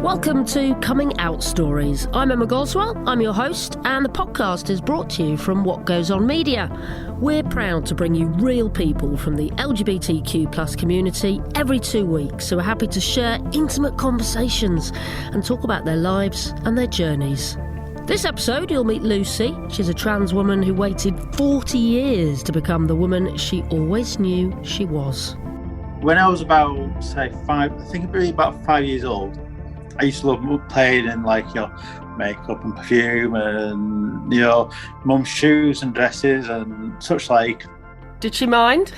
Welcome to Coming Out Stories. I'm Emma Goswell, I'm your host, and the podcast is brought to you from What Goes On Media. We're proud to bring you real people from the LGBTQ plus community every 2 weeks who are happy to share intimate conversations and talk about their lives and their journeys. This episode, you'll meet Lucy. She's a trans woman who waited 40 years to become the woman she always knew she was. When I was about, say, about 5 years old, I used to love playing in makeup and perfume and, mum's shoes and dresses and such like. Did she mind?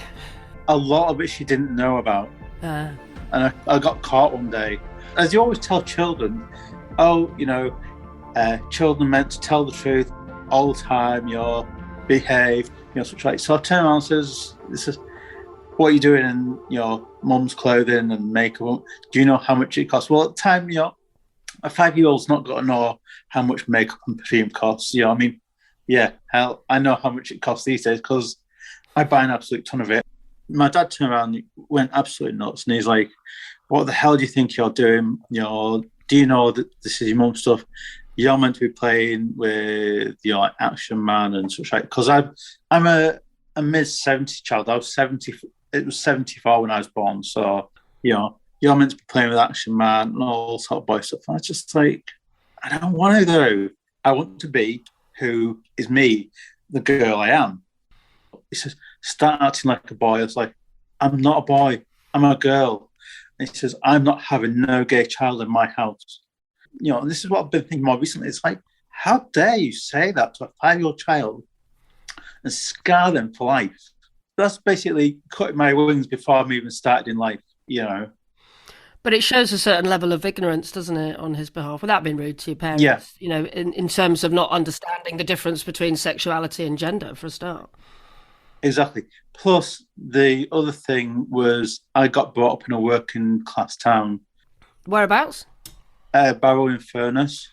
A lot of it she didn't know about. And I got caught one day. As you always tell children, children are meant to tell the truth all the time, behave, such like. So I turn around and says, this is what are you doing in your mum's clothing and makeup? Do you know how much it costs? Well, at the time, a 5-year-old's not got to know how much makeup and perfume costs. I know how much it costs these days because I buy an absolute ton of it. My dad turned around and went absolutely nuts, and he's like, what the hell do you think you're doing? Do you know that this is your mum's stuff? You're meant to be playing with Action Man and such like. Because I'm a mid-70s child. I was 70. It was 74 when I was born, so you're meant to be playing with Action Man and all sort of boy stuff. And I was just like, I don't want to though. I want to be who is me, the girl I am. He says, start acting like a boy. I was like, I'm not a boy, I'm a girl. And he says, I'm not having no gay child in my house. And this is what I've been thinking more recently. It's like, how dare you say that to a 5-year-old child and scar them for life? That's basically cutting my wings before I'm even started in life, But it shows a certain level of ignorance, doesn't it, on his behalf, without being rude to your parents, Yeah. In terms of not understanding the difference between sexuality and gender, for a start. Exactly. Plus, the other thing was I got brought up in a working class town. Whereabouts? Barrow-in-Furness.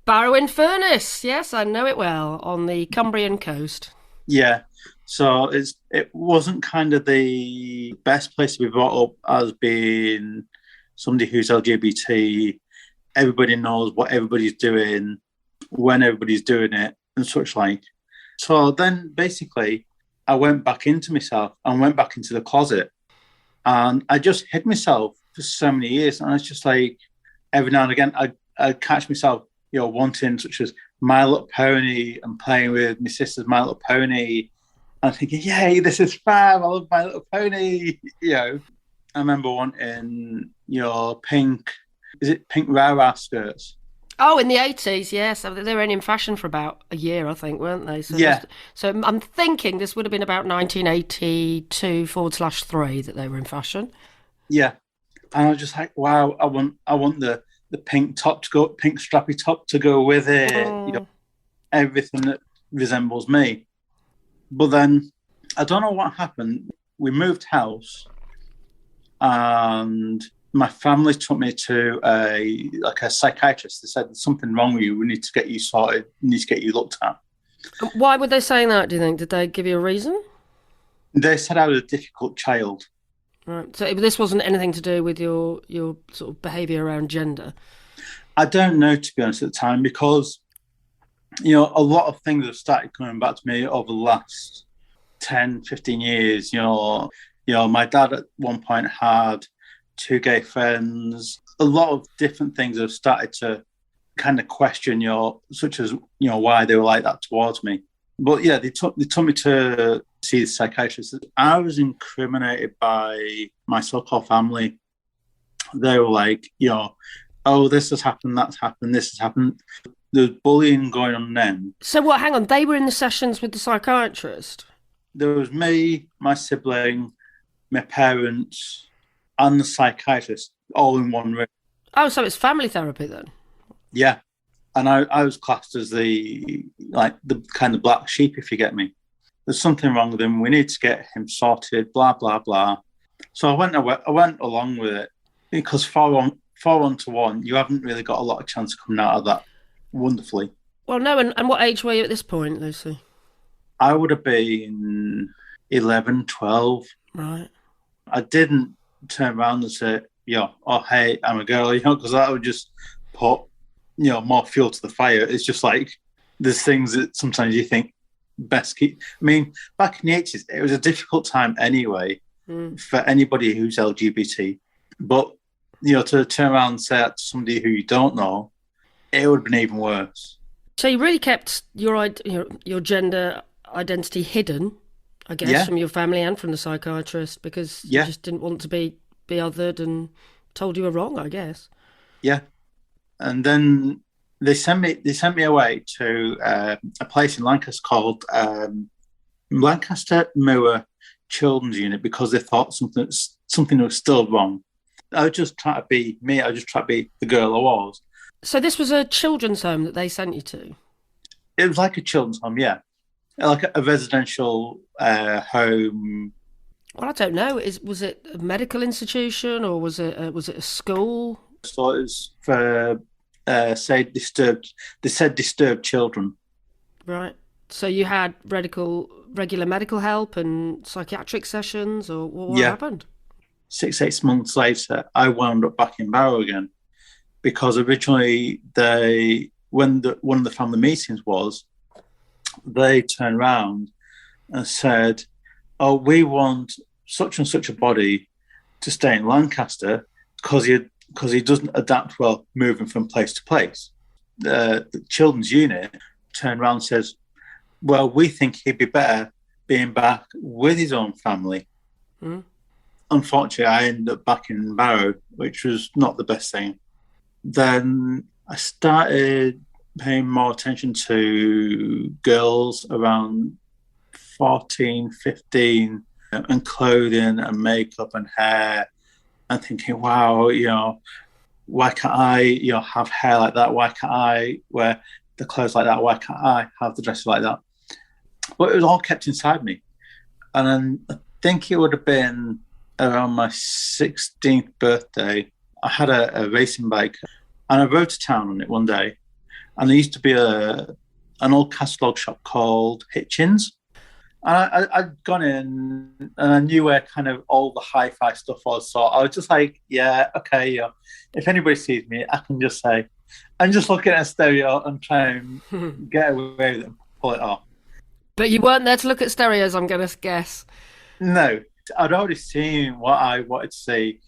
Barrow-in-Furness, yes, I know it well, on the Cumbrian coast. Yeah. So it wasn't kind of the best place to be brought up as being somebody who's LGBT. Everybody knows what everybody's doing, when everybody's doing it, and such like. So then basically I went back into myself and went back into the closet. And I just hid myself for so many years. And it's just like every now and again I catch myself, wanting such as My Little Pony and playing with my sister's My Little Pony. I'm thinking, yay, this is fab. I love My Little Pony. I remember wanting pink Rara skirts. Oh, in the 80s, yes. They were in fashion for about a year, I think, weren't they? So yeah. So I'm thinking this would have been about 1982/3 that they were in fashion. Yeah. And I was just like, wow, I want the pink top pink strappy top to go with it. Everything that resembles me. But then I don't know what happened. We moved house, and my family took me to a psychiatrist. They said there's something wrong with you. We need to get you sorted. We need to get you looked at. Why would they say that? Do you think? Did they give you a reason? They said I was a difficult child. Right. So this wasn't anything to do with your sort of behaviour around gender. I don't know, to be honest, at the time, because a lot of things have started coming back to me over the last 10, 15 years. My dad at one point had 2 gay friends. A lot of different things have started to kind of question such as, why they were like that towards me. But yeah, they took me to see the psychiatrist. I was incriminated by my so-called family. They were like, oh, this has happened, that's happened, this has happened. There's bullying going on then. So what, hang on, they were in the sessions with the psychiatrist? There was me, my sibling, my parents, and the psychiatrist all in one room. Oh, so it's family therapy then? Yeah. And I was classed as the kind of black sheep, if you get me. There's something wrong with him. We need to get him sorted, blah, blah, blah. So I went along with it because 4-on-1, you haven't really got a lot of chance of coming out of that wonderfully. Well, no, and what age were you at this point, Lucy? I would have been 11, 12. Right. I didn't turn around and say, oh, hey, I'm a girl, because that would just put, more fuel to the fire. It's just like there's things that sometimes you think best keep. I mean, back in the 80s, it was a difficult time anyway for anybody who's LGBT. But, to turn around and say that to somebody who you don't know, it would have been even worse. So you really kept your gender identity hidden, I guess, from your family and from the psychiatrist, because you just didn't want to be othered and told you were wrong, I guess. Yeah. And then they sent me away to a place in Lancaster called Lancaster Moor Children's Unit, because they thought something was still wrong. I was just trying to be me. I was just trying to be the girl I was. So this was a children's home that they sent you to? It was like a children's home, yeah. Like a residential home. Well, I don't know. Was it a medical institution or was it a school? So it was for disturbed children. Right. So you had regular medical help and psychiatric sessions, or what happened? 6 months later, I wound up back in Barrow again, because originally one of the family meetings was, they turned around and said, "Oh, we want such and such a body to stay in Lancaster because he doesn't adapt well moving from place to place." The children's unit turned around and says, "Well, we think he'd be better being back with his own family." Unfortunately, I ended up back in Barrow, which was not the best thing. Then I started paying more attention to girls around 14, 15, and clothing and makeup and hair, and thinking, wow, why can't I, have hair like that? Why can't I wear the clothes like that? Why can't I have the dresses like that? But it was all kept inside me. And then I think it would have been around my 16th birthday, I had a racing bike, and I rode to town on it one day. And there used to be an old catalogue shop called Hitchens. And I'd gone in and I knew where kind of all the hi-fi stuff was. So I was just like, yeah, okay, if anybody sees me, I can just say, I'm just looking at a stereo and try and get away with it and pull it off. But you weren't there to look at stereos, I'm going to guess. No, I'd already seen what I wanted to see.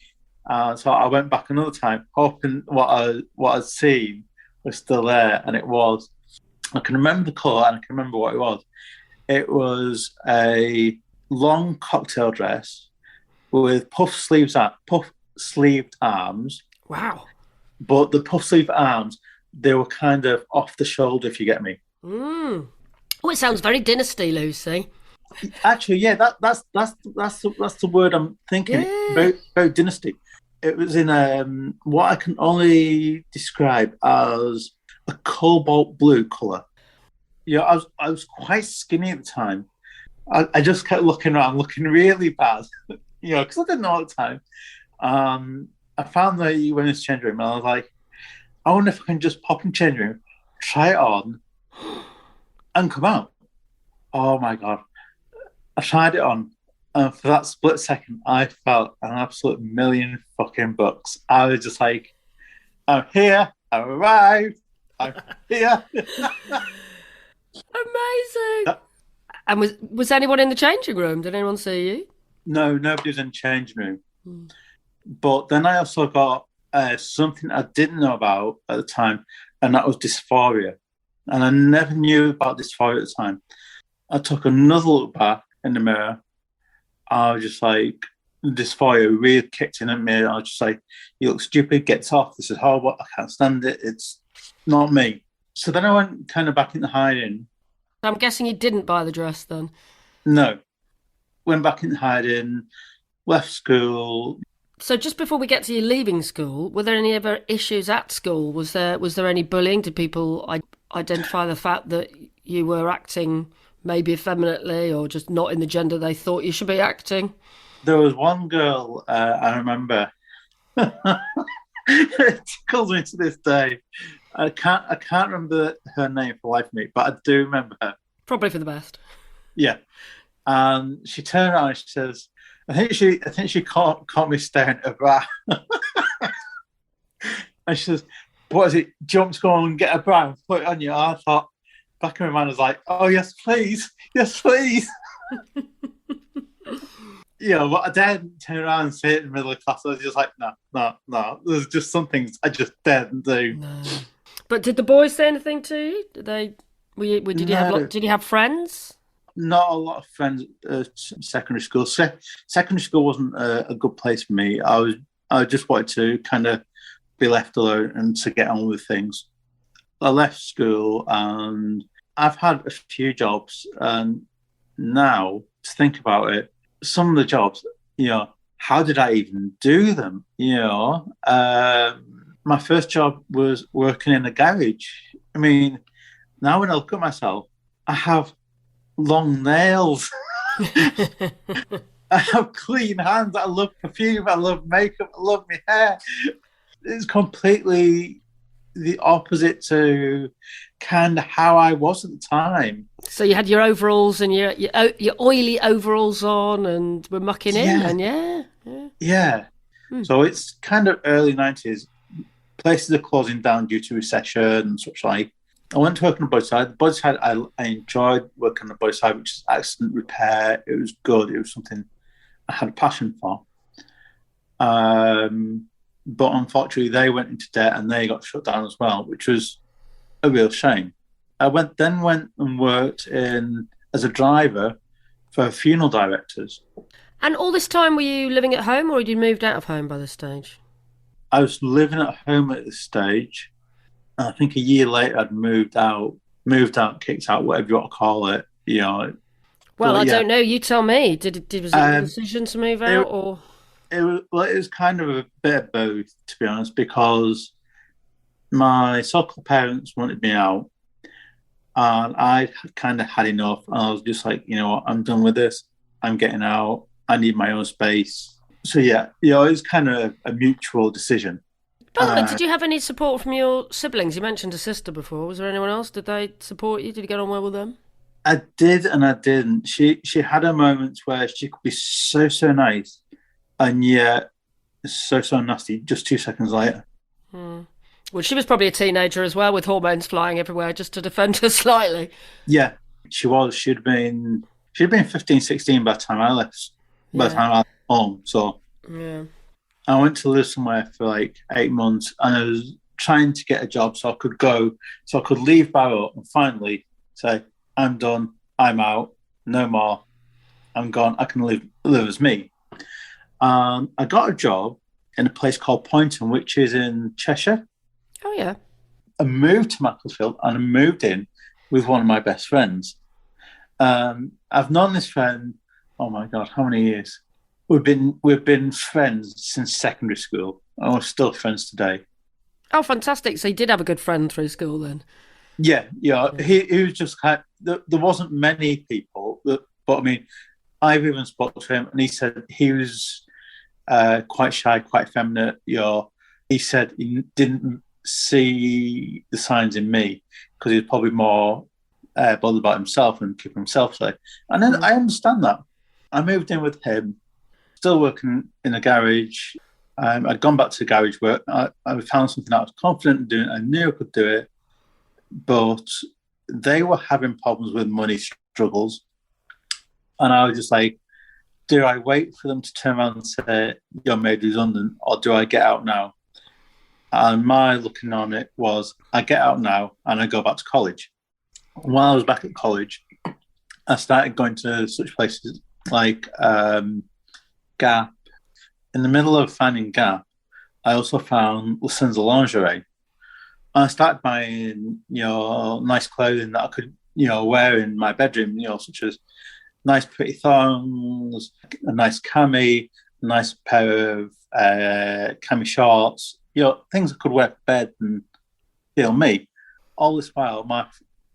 So I went back another time, hoping what I'd seen was still there, and it was. I can remember the colour and I can remember what it was. It was a long cocktail dress with puff sleeved arms. Wow. But the puff sleeve arms, they were kind of off the shoulder, if you get me. Oh, it sounds very Dynasty, Lucy. Actually, yeah, that's the word I'm thinking. Yeah. Very Dynasty. It was in what I can only describe as a cobalt blue colour. I was quite skinny at the time. I just kept looking around, looking really bad, because I didn't know at the time. I found that you went into the change room, and I was like, I wonder if I can just pop in the change room, try it on, and come out. Oh my God. I tried it on, and for that split second, I felt an absolute million fucking bucks. I was just like, I'm here, I've arrived, I'm here. Amazing. And was anyone in the changing room? Did anyone see you? No, nobody was in the changing room. But then I also got something I didn't know about at the time, and that was dysphoria. And I never knew about dysphoria at the time. I took another look back in the mirror. I was just like, dysphoria really kicked in at me. I was just like, you look stupid, get off. This is horrible. I can't stand it. It's not me. So then I went kind of back into hiding. I'm guessing you didn't buy the dress then? No. Went back into hiding, left school. So just before we get to you leaving school, were there any other issues at school? Was there any bullying? Did people identify the fact that you were acting maybe effeminately or just not in the gender they thought you should be acting? There was one girl I remember. It tickles me to this day. I can't remember her name for the life of me, but I do remember her. Probably for the best. Yeah. And she turned around and she says, I think she caught me staring at her bra. And she says, what is it? Do you want to go and get a bra and put it on you? I thought, back in my mind, I was like, oh, yes, please. Yes, please. But I daren't turn around and say it in the middle of class. I was just like, no. There's just some things I just daren't do. No. But did the boys say anything to you? Did they? Did you have friends? Not a lot of friends at secondary school. Secondary school wasn't a good place for me. I just wanted to kind of be left alone and to get on with things. I left school and I've had a few jobs, and now to think about it, some of the jobs, how did I even do them? My first job was working in a garage. I mean, now when I look at myself, I have long nails. I have clean hands. I love perfume. I love makeup. I love my hair. It's completely the opposite to kind of how I was at the time. So you had your overalls and your oily overalls on, and were mucking in, and yeah. So it's kind of early 90s. Places are closing down due to recession and such like. I went to work on the boys' side. The boys' side, I enjoyed working on the boys' side, which is accident repair. It was good. It was something I had a passion for. But unfortunately, they went into debt and they got shut down as well, which was a real shame. I went and worked as a driver for funeral directors. And all this time, were you living at home, or had you moved out of home by this stage? I was living at home at this stage. I think a year later, I'd moved out, kicked out, whatever you want to call it. Well, I don't know. You tell me. Was it a decision to move out, or? It was kind of a bit of both, to be honest, because my so-called parents wanted me out, and I kind of had enough. And I was just like, I'm done with this. I'm getting out. I need my own space. So it was kind of a mutual decision. By the way, did you have any support from your siblings? You mentioned a sister before. Was there anyone else? Did they support you? Did you get on well with them? I did and I didn't. She had her moments where she could be so nice, and yet so nasty just 2 seconds later. Well, she was probably a teenager as well, with hormones flying everywhere, just to defend her slightly. Yeah, she was. She'd been 15, 16 by the time I left. By the time I left home, so yeah. I went to live somewhere for like 8 months, and I was trying to get a job so I could leave Barrow and finally say, I'm done, I'm out, no more, I'm gone, I can live as me. I got a job in a place called Poynton, which is in Cheshire. Oh, yeah. I moved to Macclesfield and I moved in with one of my best friends. I've known this friend, oh my God, how many years? We've been friends since secondary school, and we're still friends today. Oh, fantastic! So you did have a good friend through school then. Yeah. He was just kind of, there wasn't many people, but I mean, I've even spoke to him, and he said he was quite shy, quite feminine. He said he didn't see the signs in me because he was probably more bothered about himself and keeping himself safe. And then I understand that. I moved in with him. Still working in a garage. I'd gone back to garage work. I found something I was confident in doing. I knew I could do it, but they were having problems with money struggles. And I was just like, do I wait for them to turn around and say, you're made redundant, or do I get out now? And my looking on it was, I get out now and I go back to college. And while I was back at college, I started going to such places like Gap. In the middle of finding Gap, I also found Lucinda lingerie. And I started buying, nice clothing that I could, wear in my bedroom, such as nice pretty thongs, a nice cami, a nice pair of cami shorts, things I could wear to bed and feel me. All this while,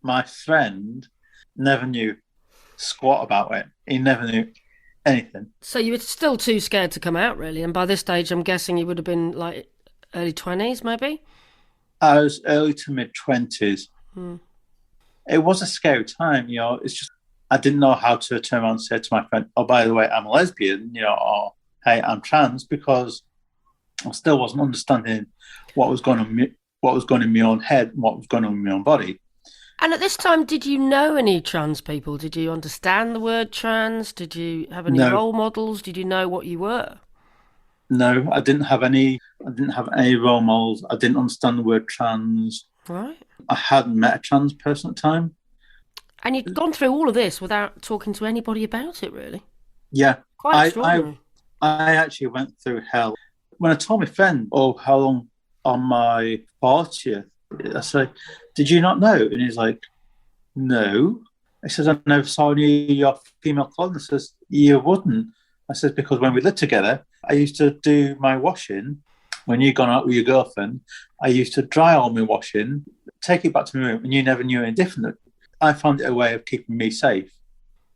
my friend never knew squat about it. He never knew anything. So you were still too scared to come out, really? And by this stage, I'm guessing you would have been like early 20s, maybe? I was early to mid-20s. It was a scary time, It's just, I didn't know how to turn around and say to my friend, oh, by the way, I'm a lesbian, or hey, I'm trans, because I still wasn't understanding what was going on what was going on in my own head and what was going on in my own body. And at this time, did you know any trans people? Did you understand the word trans? Did you have any role models? Did you know what you were? No, I didn't have any role models. I didn't understand the word trans. Right. I hadn't met a trans person at the time. And you'd gone through all of this without talking to anybody about it, really? Yeah. Quite extraordinary. I actually went through hell. When I told my friend, how long on my 40th, I said, did you not know? And he's like, no. I says, I never saw any of your female clothing. I says, you wouldn't. I says, because when we lived together, I used to do my washing. When you'd gone out with your girlfriend, I used to dry all my washing, take it back to my room, and you never knew any different. I found it a way of keeping me safe.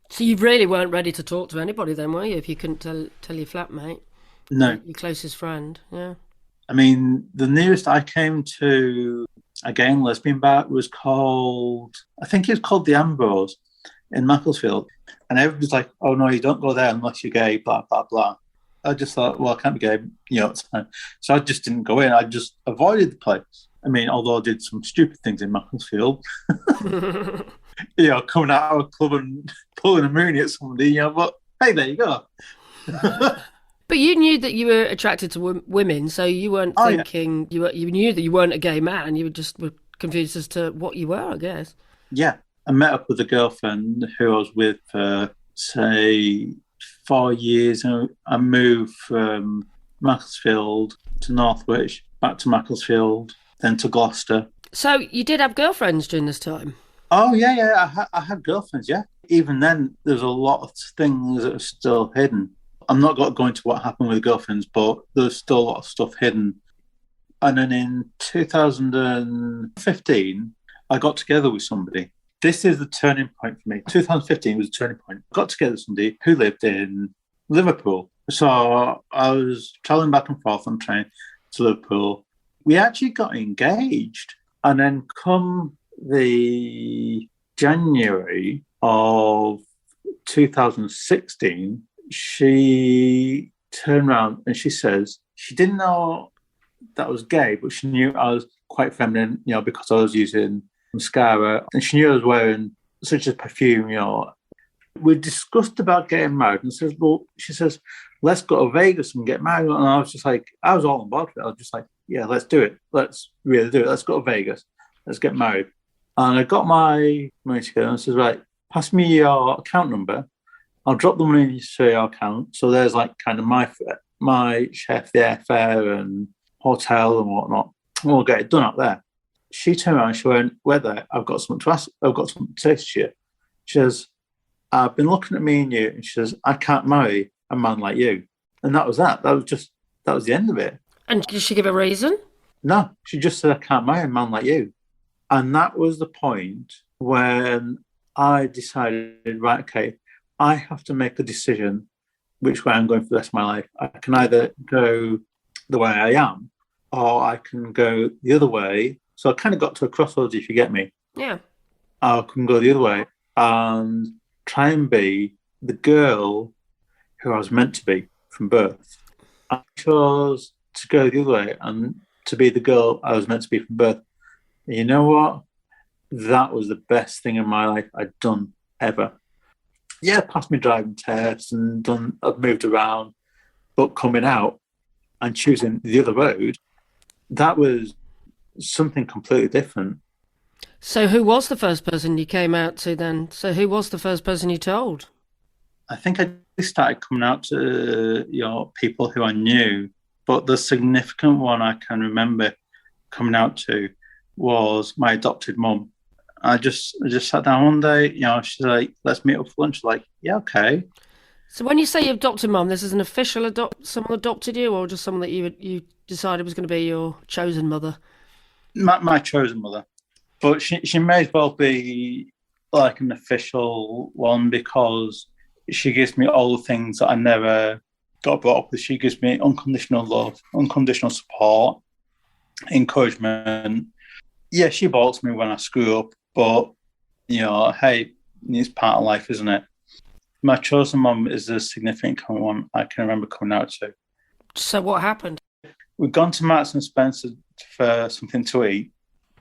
So you really weren't ready to talk to anybody then, were you, if you couldn't tell your flatmate? No. Your closest friend, yeah. I mean, the nearest I came to a gay and lesbian bar was called, I think it's called the Ambrose in Macclesfield. And everybody's like, oh no, you don't go there unless you're gay, blah, blah, blah. I just thought, well, I can't be gay, it's fine. So I just didn't go in. I just avoided the place. I mean, although I did some stupid things in Macclesfield, coming out of a club and pulling a moonie at somebody, but hey, there you go. But you knew that you were attracted to women, so you weren't thinking, yeah. You knew that you weren't a gay man, you were confused as to what you were, I guess. Yeah, I met up with a girlfriend who I was with for, say, 4 years. I moved from Macclesfield to Northwich, back to Macclesfield, then to Gloucester. So you did have girlfriends during this time? Oh, yeah. I had girlfriends, yeah. Even then, there's a lot of things that are still hidden. I'm not going to go into what happened with girlfriends, but there's still a lot of stuff hidden. And then in 2015, I got together with somebody. This is the turning point for me. 2015 was a turning point. I got together with somebody who lived in Liverpool. So I was travelling back and forth on train to Liverpool. We actually got engaged. And then come the January of 2016, she turned around and she says she didn't know that I was gay, but she knew I was quite feminine, because I was using mascara, and she knew I was wearing such as perfume, We discussed about getting married, and she says, let's go to Vegas and get married. And I was just like, I was all on board with it. I was just like, yeah, let's do it. Let's really do it. Let's go to Vegas. Let's get married. And I got my money together and says, right, pass me your account number. I'll drop the money into your account. So there's like kind of my chef, the airfare and hotel and whatnot. We'll get it done up there. She turned around and she went, whether I've got something to ask, I've got something to say to you. She says, I've been looking at me and you, and she says, I can't marry a man like you. And that was that. That was the end of it. And did she give a reason? No, she just said, I can't marry a man like you. And that was the point when I decided, right, okay, I have to make a decision which way I'm going for the rest of my life. I can either go the way I am, or I can go the other way. So I kind of got to a crossroads, if you get me. Yeah. I can go the other way and try and be the girl who I was meant to be from birth. I chose to go the other way and to be the girl I was meant to be from birth. And you know what? That was the best thing in my life I'd done ever. Yeah, passed my driving test and I've moved around, but coming out and choosing the other road, that was something completely different. So who was the first person you came out to then? So who was the first person you told? I think I started coming out to people who I knew, but the significant one I can remember coming out to was my adopted mum. I just sat down one day, she's like, let's meet up for lunch. Like, yeah, okay. So when you say you adopted mum, this is an official someone adopted you, or just someone that you decided was going to be your chosen mother? My chosen mother. But she may as well be like an official one because she gives me all the things that I never got brought up with. She gives me unconditional love, unconditional support, encouragement. Yeah, she balks me when I screw up, but, hey, it's part of life, isn't it? My chosen mum is a significant one I can remember coming out to. So what happened? We'd gone to Marks and Spencer for something to eat.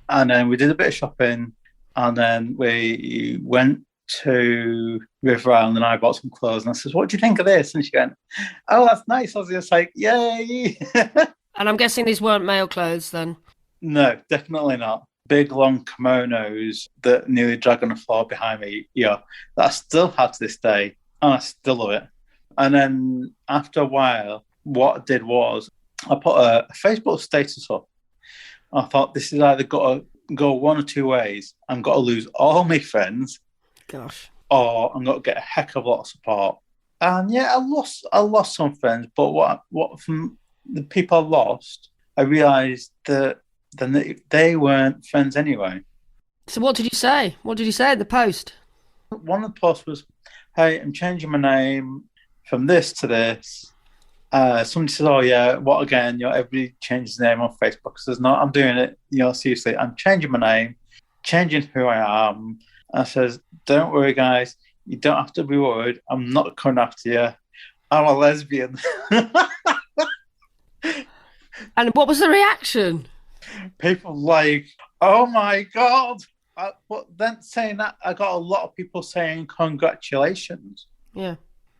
And then we did a bit of shopping. And then we went to River Island and I bought some clothes. And I said, what do you think of this? And she went, oh, that's nice. I was just like, yay. And I'm guessing these weren't male clothes then? No, definitely not. Big, long kimonos that nearly drag on the floor behind me, that I still have to this day. And I still love it. And then after a while, what I did was I put a Facebook status up. I thought this is either got to go one or two ways. I'm got to lose all my friends, or I'm going to get a heck of a lot of support. And yeah, I lost some friends, but what from the people I lost, I realised that then they weren't friends anyway. So what did you say? What did you say in the post? One of the posts was, "Hey, I'm changing my name from this to this." Somebody says, "Oh yeah, what again? Everybody changes their name on Facebook." I says, "No, I'm doing it. Seriously, I'm changing my name, changing who I am." I says, "Don't worry, guys. You don't have to be worried. I'm not coming after you. I'm a lesbian." And what was the reaction? People like, "Oh my God." But then saying that, I got a lot of people saying congratulations. Yeah.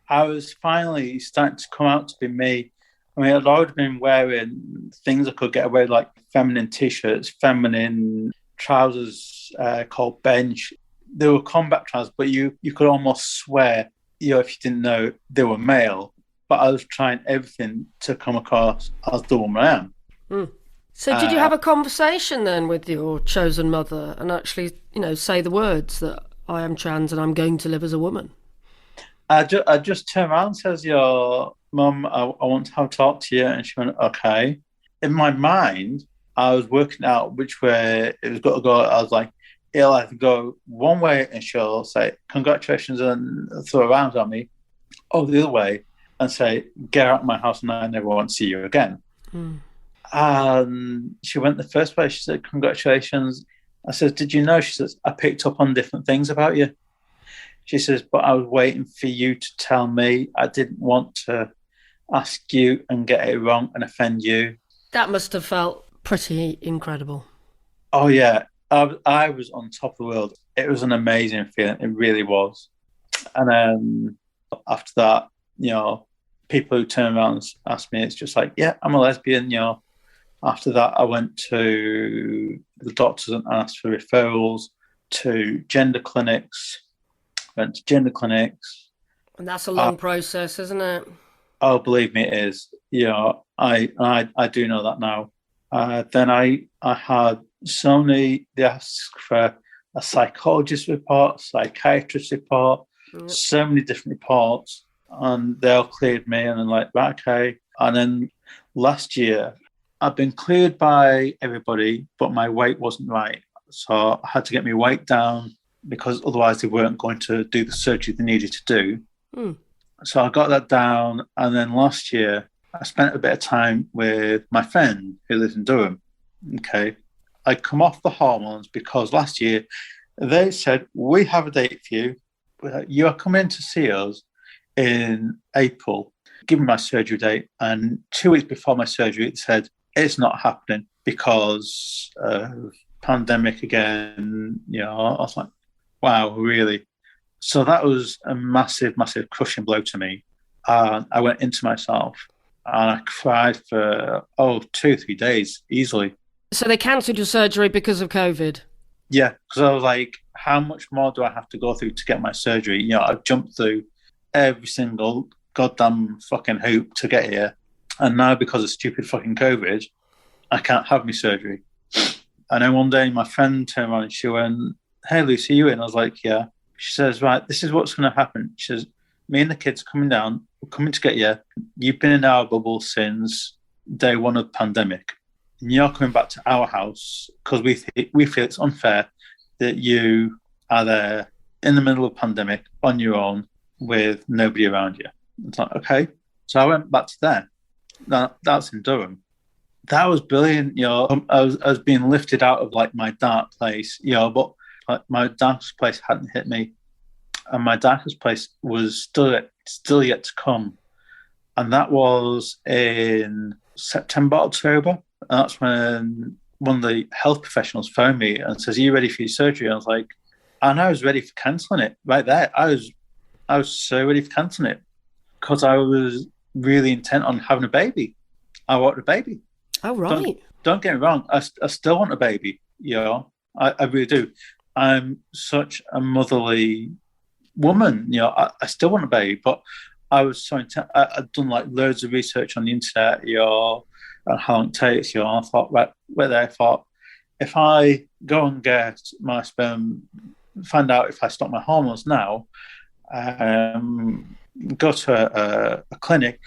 I was finally starting to come out to be me. I mean, I'd already been wearing things I could get away with, like feminine T-shirts, feminine trousers called bench. They were combat trousers, but you could almost swear, if you didn't know, they were male. But I was trying everything to come across as the woman I am. Mm. So did you have a conversation then with your chosen mother and actually, say the words that I am trans and I'm going to live as a woman? I just turned around and says, "Your mum, I want to have a talk to you." And she went, "Okay." In my mind, I was working out which way it was going to go. I was like, it'll either go one way and she'll say, "Congratulations," and throw around at me, or the other way and say, "Get out of my house and I never want to see you again." Mm. And she went the first way. She said, "Congratulations." I said, "Did you know?" She says, "I picked up on different things about you." She says, "But I was waiting for you to tell me. I didn't want to ask you and get it wrong and offend you." That must have felt pretty incredible. Oh, yeah. I was on top of the world. It was an amazing feeling. It really was. And then after that, people who turn around and ask me, it's just like, "Yeah, I'm a lesbian." After that, I went to the doctors and asked for referrals to gender clinics. Went to gender clinics. And that's a long process, isn't it? Oh, believe me, it is. I do know that now. Then I had so many, they asked for a psychologist report, psychiatrist report, so many different reports, and they all cleared me, and I'm like, right, okay. And then last year, I've been cleared by everybody, but my weight wasn't right. So I had to get my weight down because otherwise they weren't going to do the surgery they needed to do. Mm. So I got that down. And then last year, I spent a bit of time with my friend who lives in Durham. Okay. I come off the hormones because last year they said, "We have a date for you. You are coming to see us in April." Give me my surgery date. And 2 weeks before my surgery, it said, "It's not happening because of pandemic again." I was like, wow, really? So that was a massive, massive crushing blow to me. I went into myself and I cried for, 2-3 days easily. So they cancelled your surgery because of COVID? Yeah, because I was like, how much more do I have to go through to get my surgery? I've jumped through every single goddamn fucking hoop to get here. And now because of stupid fucking COVID, I can't have my surgery. And then one day my friend turned around and she went, "Hey, Lucy, you in?" I was like, "Yeah." She says, "Right, this is what's going to happen." She says, "Me and the kids are coming down. We're coming to get you. You've been in our bubble since day one of the pandemic. And you're coming back to our house because we feel it's unfair that you are there in the middle of a pandemic on your own with nobody around you." It's like, okay. So I went back to there. That's in Durham. That was brilliant. I was being lifted out of like my dark place, but like my darkest place hadn't hit me. And my darkest place was still yet to come. And that was in September, October. And that's when one of the health professionals phoned me and says, "Are you ready for your surgery?" I was like, and I was ready for cancelling it right there. I was so ready for cancelling it because I was really intent on having a baby. I want a baby. Oh, right. Don't get me wrong. I still want a baby. I really do. I'm such a motherly woman. I still want a baby, but I was so intent. I'd done like loads of research on the internet, and how long it takes, and I thought, I thought, if I go and get my sperm, find out if I stop my hormones now, go to a clinic,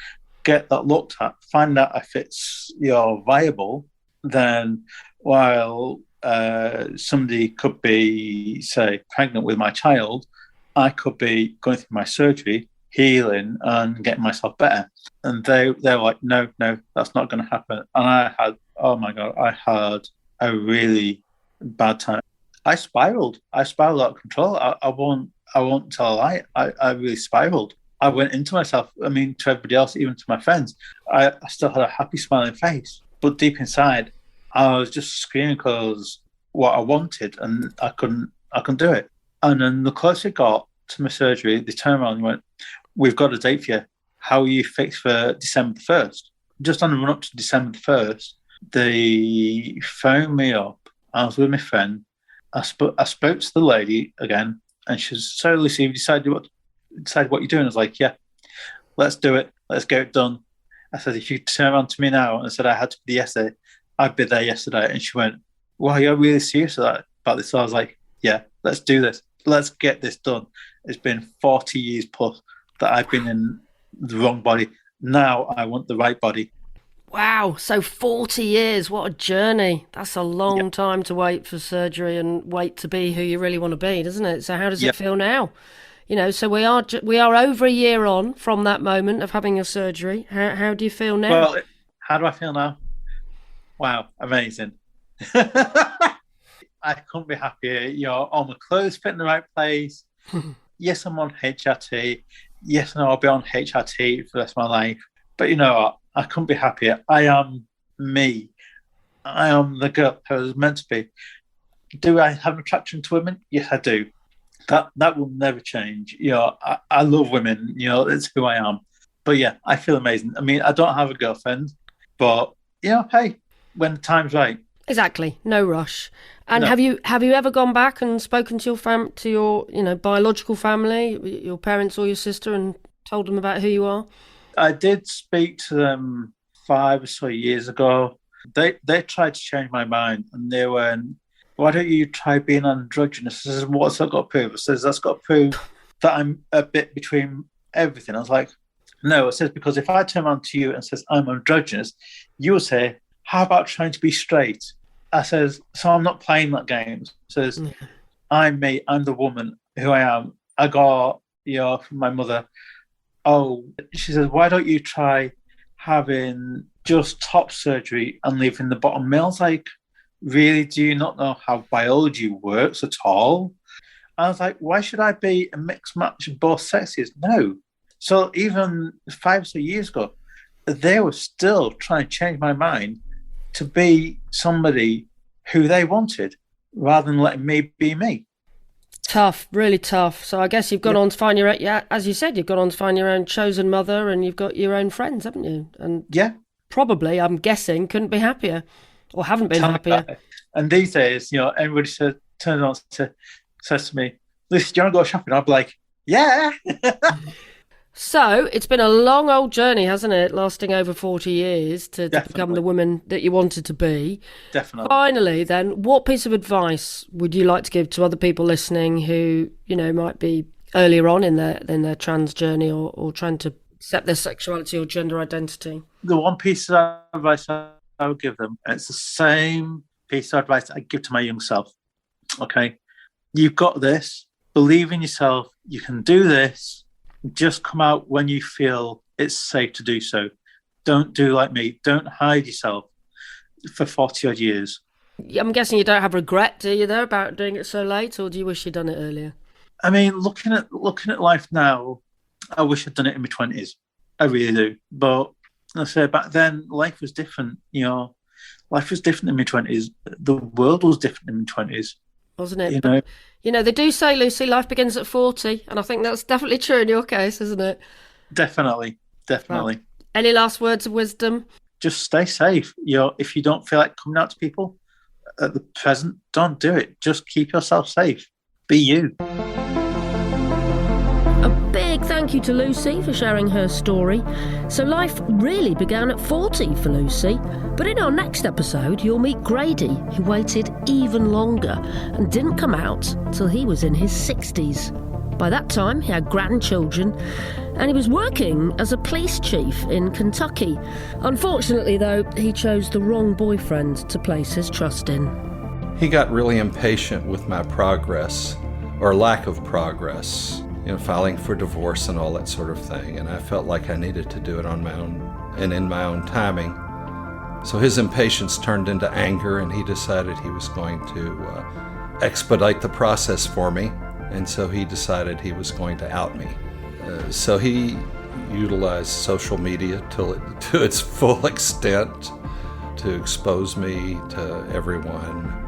get that looked at, find out if it's viable, then while somebody could be, say, pregnant with my child, I could be going through my surgery, healing and getting myself better. And they're like, no, that's not going to happen. And I had a really bad time. I spiraled out of control. I won't tell a lie. I really spiraled. I went into myself. I mean, to everybody else, even to my friends, I still had a happy, smiling face. But deep inside, I was just screaming because what I wanted, and I couldn't do it. And then the closer it got to my surgery, they turned around and went, "We've got a date for you. How are you fixed for December the 1st? Just on the run up to December the 1st, they phoned me up. I was with my friend. I spoke to the lady again, and she was so Lucy, you decided what you're doing. I was like, yeah, let's do it. Let's get it done. I said, if you turn around to me now and said I had to be yesterday, I'd be there yesterday. And she went, wow, you're really serious about this? So I was like, yeah, let's do this. Let's get this done. It's been 40 years plus that I've been in the wrong body. Now I want the right body. Wow, so 40 years, what a journey. That's a long time to wait for surgery and wait to be who you really want to be, doesn't it? So how does it feel now? So we are over a year on from that moment of having a surgery. How do you feel now? Well, how do I feel now? Wow, amazing. I couldn't be happier. All my clothes fit in the right place. Yes, I'm on HRT. Yes, no, I'll be on HRT for the rest of my life. But you know what? I couldn't be happier. I am me. I am the girl I was meant to be. Do I have an attraction to women? Yes, I do. That will never change. I love women. It's who I am. But yeah, I feel amazing. I mean, I don't have a girlfriend, but hey, when the time's right. Exactly. No rush. And no. Have you ever gone back and spoken to your biological family, your parents or your sister, and told them about who you are? I did speak to them 5 or so years ago. They tried to change my mind, and they went, "Why don't you try being androgynous?" I says, "What's that got to prove?" I says, "That's got to prove that I'm a bit between everything." I was like, "No," it says, "because if I turn around to you and says I'm androgynous, you will say, how about trying to be straight?" I says, "So I'm not playing that game." Says, "I'm me. I'm the woman who I am. I got from my mother." Oh, she says, "Why don't you try having just top surgery and leaving the bottom?" Males like, really, do you not know how biology works at all? I was like, why should I be a mixed match of both sexes? No. So even 5 or so years ago, they were still trying to change my mind to be somebody who they wanted rather than letting me be me. Tough, really tough. So I guess you've gone on to find your, as you said, you've gone on to find your own chosen mother, and you've got your own friends, haven't you? And probably, I'm guessing, couldn't be happier, or haven't been happier. And these days, everybody turns on says to me, "Listen, do you want to go shopping?" I'll be like, "Yeah." So it's been a long old journey, hasn't it? Lasting over 40 years to become the woman that you wanted to be. Definitely. Finally, then, what piece of advice would you like to give to other people listening who, might be earlier on in their trans journey or trying to accept their sexuality or gender identity? The one piece of advice I would give them, and it's the same piece of advice I give to my young self. Okay? You've got this. Believe in yourself. You can do this. Just come out when you feel it's safe to do so. Don't do like me. Don't hide yourself for 40 odd years. I'm guessing you don't have regret, do you, though, about doing it so late, or do you wish you'd done it earlier? I mean, looking at life now, I wish I'd done it in my 20s. I really do. But I say back then, life was different. life was different in my 20s. The world was different in my 20s. Wasn't it? You know? You know, they do say, Lucy, life begins at 40, and I think that's definitely true in your case, isn't it? Definitely. Well, any last words of wisdom? Just stay safe. If you don't feel like coming out to people at the present, don't do it. Just keep yourself safe. Be you. A big thank you to Lucy for sharing her story. So life really began at 40 for Lucy. But in our next episode, you'll meet Grady, who waited even longer and didn't come out till he was in his 60s. By that time, he had grandchildren, and he was working as a police chief in Kentucky. Unfortunately, though, he chose the wrong boyfriend to place his trust in. He got really impatient with my progress, or lack of progress, filing for divorce and all that sort of thing, and I felt like I needed to do it on my own and in my own timing. So his impatience turned into anger, and he decided he was going to expedite the process for me. And so he decided he was going to out me. So he utilized social media to its full extent to expose me to everyone.